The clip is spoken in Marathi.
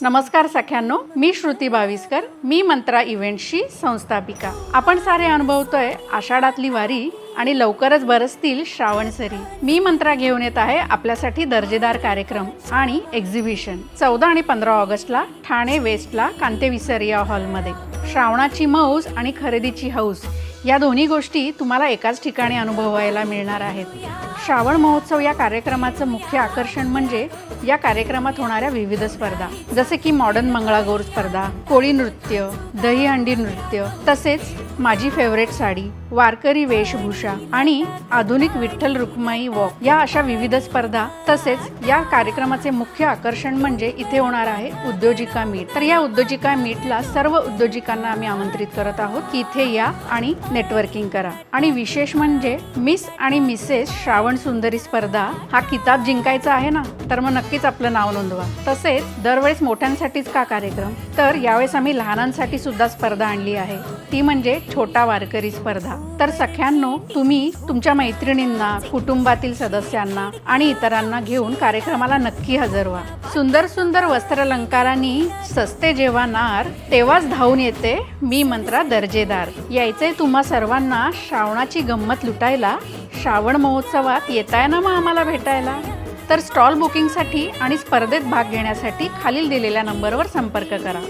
नमस्कार सख्यांनो, मी श्रुती बाविस्कर, मी मंत्रा इव्हेंट्सची संस्थापिका। आपण सारे अनुभवतोय आषाढातली वारी आणि लवकरच बरसतील श्रावण सरी। मी मंत्रा घेऊन येत आहे आपल्यासाठी दर्जेदार कार्यक्रम आणि एक्झिबिशन 14 आणि 15 ऑगस्टला ठाणे वेस्टला कांते विसरिया हॉलमध्ये। श्रावणाची मौज आणि खरेदीची हौस या दोन्ही गोष्टी तुम्हाला एकाच ठिकाणी अनुभवायला मिळणार आहेत। श्रावण महोत्सव या कार्यक्रमाचं मुख्य आकर्षण म्हणजे या कार्यक्रमात होणाऱ्या विविध स्पर्धा, जसे की मॉडर्न मंगळागौर स्पर्धा, कोळी नृत्य, दहीहंडी नृत्य, तसेच माझी फेवरेट साडी, वारकरी वेशभूषा आणि आधुनिक विठ्ठल रुक्माई वॉक या अशा विविध स्पर्धा। तसेच या कार्यक्रमाचे मुख्य आकर्षण म्हणजे इथे होणार आहे उद्योजिका मीट। तर या उद्योजिका मीटला सर्व उद्योजिकांना आम्ही आमंत्रित करत आहोत की इथे या आणि नेटवर्किंग करा। आणि विशेष म्हणजे मिस आणि मिसेस श्रावण सुंदरी स्पर्धा हा किताब जिंकायचा आहे ना, तर मग नक्कीच आपलं नाव नोंदवा। तसेच दरवेळेस मोठ्यांसाठीच का कार्यक्रम, तर यावेळेस आम्ही लहानांसाठी सुद्धा स्पर्धा आणली आहे, ती म्हणजे छोटा वारकरी स्पर्धा। तर सख्यांनो, तुम्ही तुमच्या मैत्रिणींना, कुटुंबातील सदस्यांना आणि इतरांना घेऊन कार्यक्रमाला नक्की हजर व्हा। सुंदर सुंदर वस्त्रालंकारांनी सस्ते जेव्हा नार, तेव्हाच धावून येते मी मंत्रा दर्जेदार। यायचे तुम्हा सर्वांना श्रावणाची गंमत लुटायला, श्रावण महोत्सवात येताय ना मग आम्हाला भेटायला। तर स्टॉल बुकिंगसाठी आणि स्पर्धेत भाग घेण्यासाठी खालील दिलेल्या नंबरवर संपर्क करा।